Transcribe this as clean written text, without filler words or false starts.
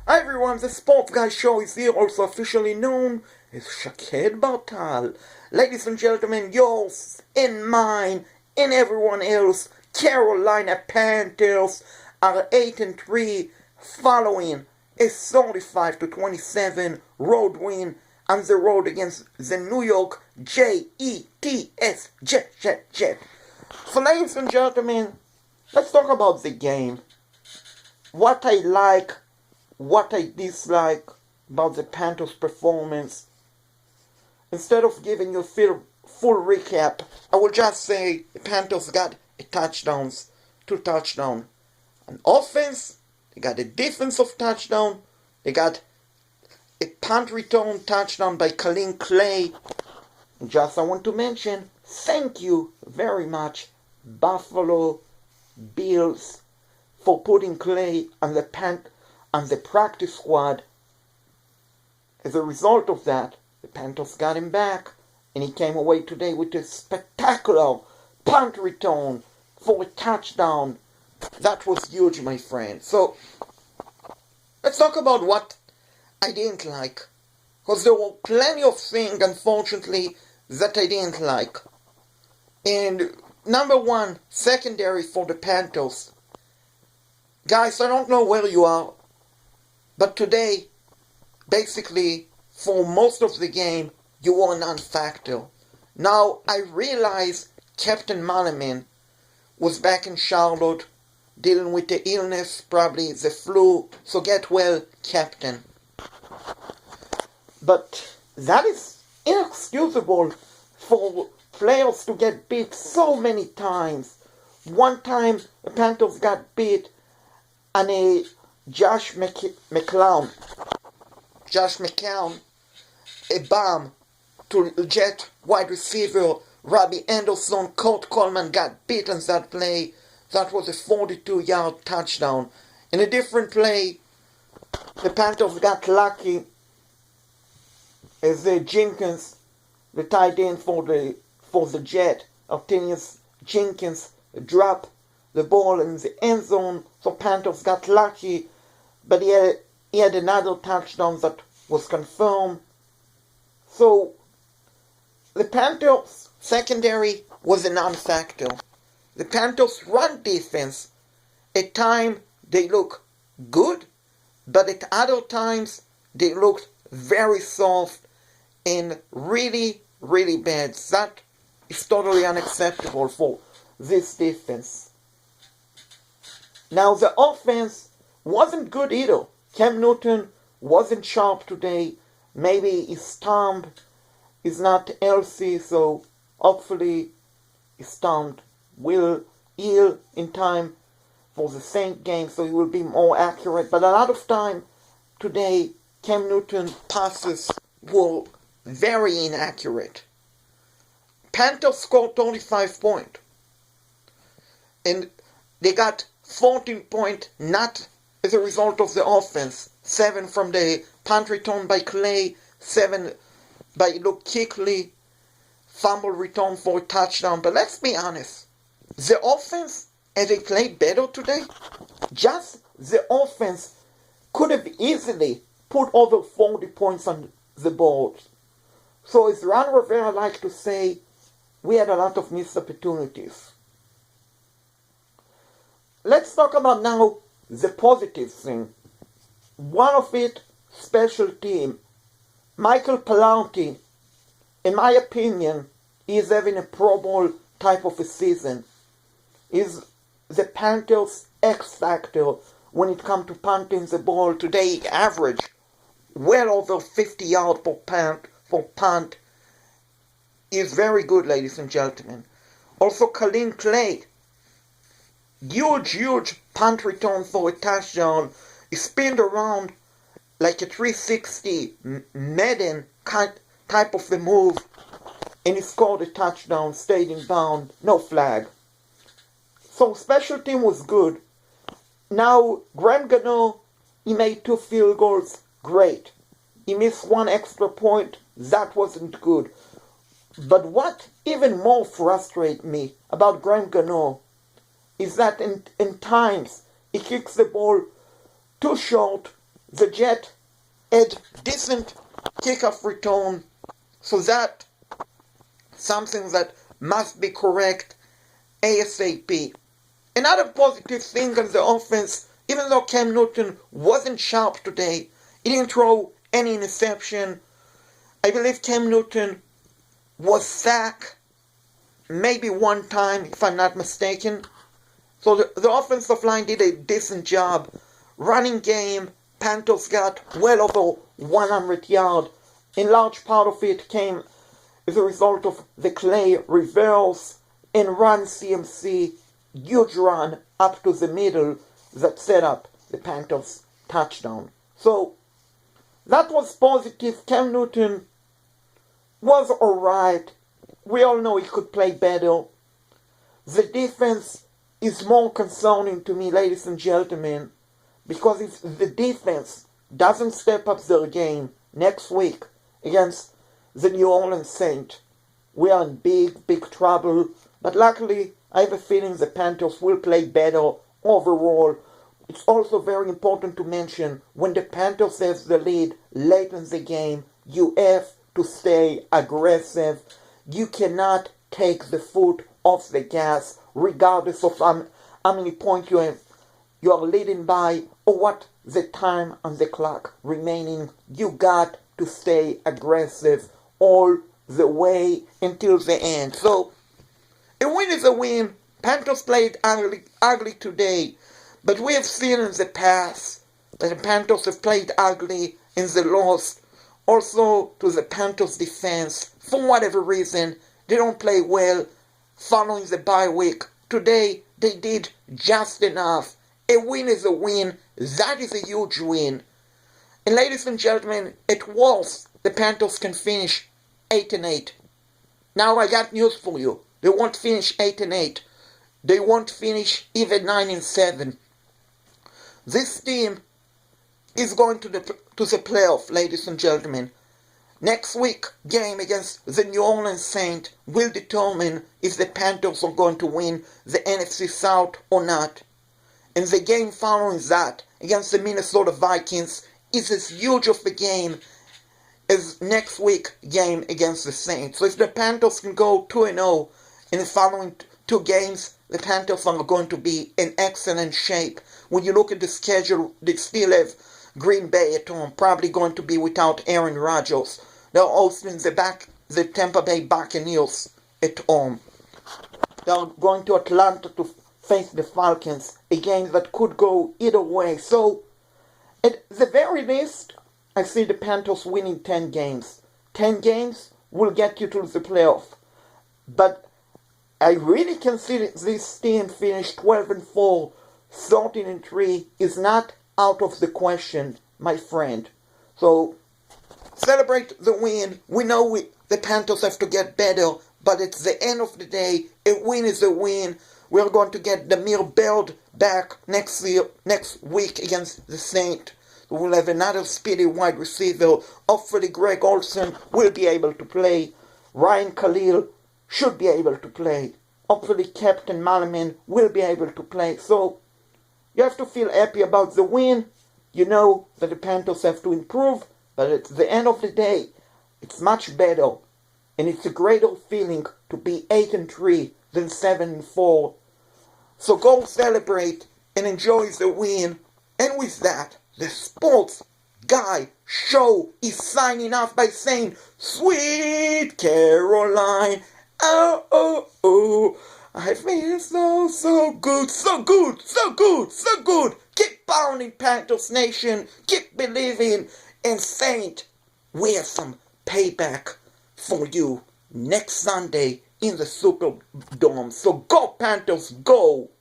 Hi everyone, the Sports Guy Show is here, also officially known as Shaked Bartal. Ladies and gentlemen, yours and mine and everyone else, Carolina Panthers are 8-3 following a 35-27 road win on the road against the New York Jets. So ladies and gentlemen, let's talk about the game. What I like, what I dislike about the Panthers' performance. Instead of giving you a full recap, I will just say the Panthers got two touchdowns. On offense, they got a defensive touchdown. They got a punt return touchdown by Carolina Clay. And just I want to mention, thank you very much, Buffalo Bills, for putting Clay on the practice squad. As a result of that, the Panthers got him back, and he came away today with a spectacular punt return for a touchdown. That was huge, my friend. So, let's talk about what I didn't like. Because there were plenty of things, unfortunately, that I didn't like. And number one, secondary for the Panthers. Guys, I don't know where you are, but today, basically, for most of the game, you were a non-factor. Now, I realize Captain Malaman was back in Charlotte, dealing with the illness, probably the flu, so get well, Captain. But that is inexcusable for players to get beat so many times. One time, the Panthers got beat, and Josh McCown, a bomb to Jet wide receiver Robbie Anderson. Colt Coleman got beat on that play. That was a 42-yard touchdown. In a different play, the Panthers got lucky as Jenkins, the tight end for the Jet, Artenius Jenkins, dropped the ball in the end zone, so Panthers got lucky, but he had another touchdown that was confirmed. So the Panthers secondary was a non-factor. The Panthers run defense, at times they look good, but at other times they looked very soft and really, really bad. That is totally unacceptable for this defense. Now, the offense wasn't good either. Cam Newton wasn't sharp today. Maybe his thumb is not healthy, so hopefully his thumb will heal in time for the Saint game, so he will be more accurate. But a lot of time today, Cam Newton passes were very inaccurate. Panthers scored 35 points. And they got 14 points not as a result of the offense. 7 from the punt return by Clay, 7 by Luke Kuechly, fumble return for a touchdown. But let's be honest, the offense, as they played better today, just the offense could have easily put over 40 points on the board. So as Ron Rivera likes to say, we had a lot of missed opportunities. Let's talk about now the positive thing. One of it, special team. Michael Palauti, in my opinion, is having a Pro Bowl type of a season. Is the Panthers' X factor when it comes to punting the ball. Today he averaged well over 50 yards per punt. Is very good, ladies and gentlemen. Also, Carolina Clay, huge punt return for a touchdown. He spinned around like a 360 Madden type of a move, and he scored a touchdown, stayed in bound, no flag. So special team was good. Now, Graham Gano, he made 2 field goals, great. He missed 1 extra point, that wasn't good. But what even more frustrates me about Graham Gano is that in times he kicks the ball too short, the Jet had decent kickoff return, so that something that must be correct ASAP. Another positive thing on the offense, even though Cam Newton wasn't sharp today, he didn't throw any interception. I believe Cam Newton was sacked maybe one time, if I'm not mistaken. So the offensive line did a decent job. Running game, Panthers got well over 100 yards. In large part of it came as a result of the Clay reverse and run CMC huge run up to the middle that set up the Panthers touchdown. So that was positive. Cam Newton was alright. We all know he could play better. The defense is more concerning to me, ladies and gentlemen, because if the defense doesn't step up their game next week against the New Orleans Saints, we are in big trouble. But luckily, I have a feeling the Panthers will play better overall. It's also very important to mention, when the Panthers have the lead late in the game, you have to stay aggressive. You cannot take the foot off the gas, regardless of how many points you are leading by, or what the time on the clock remaining. You got to stay aggressive all the way until the end. So, a win is a win. Panthers played ugly today, but we have seen in the past that the Panthers have played ugly and they lost. Also, to the Panthers defense, for whatever reason, they don't play well following the bye week. Today, they did just enough. A win is a win. That is a huge win. And ladies and gentlemen, at worst, the Panthers can finish 8-8. Now I got news for you. They won't finish 8-8. They won't finish even 9-7. This team is going to the playoff, ladies and gentlemen. Next week game against the New Orleans Saints will determine if the Panthers are going to win the NFC South or not. And the game following that against the Minnesota Vikings is as huge of a game as next week game against the Saints. So if the Panthers can go 2-0 in the following two games, the Panthers are going to be in excellent shape. When you look at the schedule, they still have Green Bay at home, probably going to be without Aaron Rodgers. They're hosting the Tampa Bay Buccaneers at home. They're going to Atlanta to face the Falcons, a game that could go either way. So, at the very least, I see the Panthers winning 10 games. 10 games will get you to the playoff. But I really consider this team finish 12-4, 13-3 is not out of the question, my friend. So, celebrate the win. We know the Panthers have to get better, but at the end of the day, a win is a win. We're going to get Demir Byrd back next week against the Saints. We'll have another speedy wide receiver. Hopefully Greg Olsen will be able to play. Ryan Khalil should be able to play. Hopefully Captain Malaman will be able to play. So, you have to feel happy about the win. You know that the Panthers have to improve, but at the end of the day, it's much better. And it's a greater feeling to be 8-3 than 7-4. So go celebrate and enjoy the win. And with that, the Sports Guy Show is signing off by saying, Sweet Caroline, oh, oh, oh, I feel so good, so good, so good, so good. Keep pounding, Panthers Nation. Keep believing. And Saint, we have some payback for you next Sunday in the Superdome. So go, Panthers, go.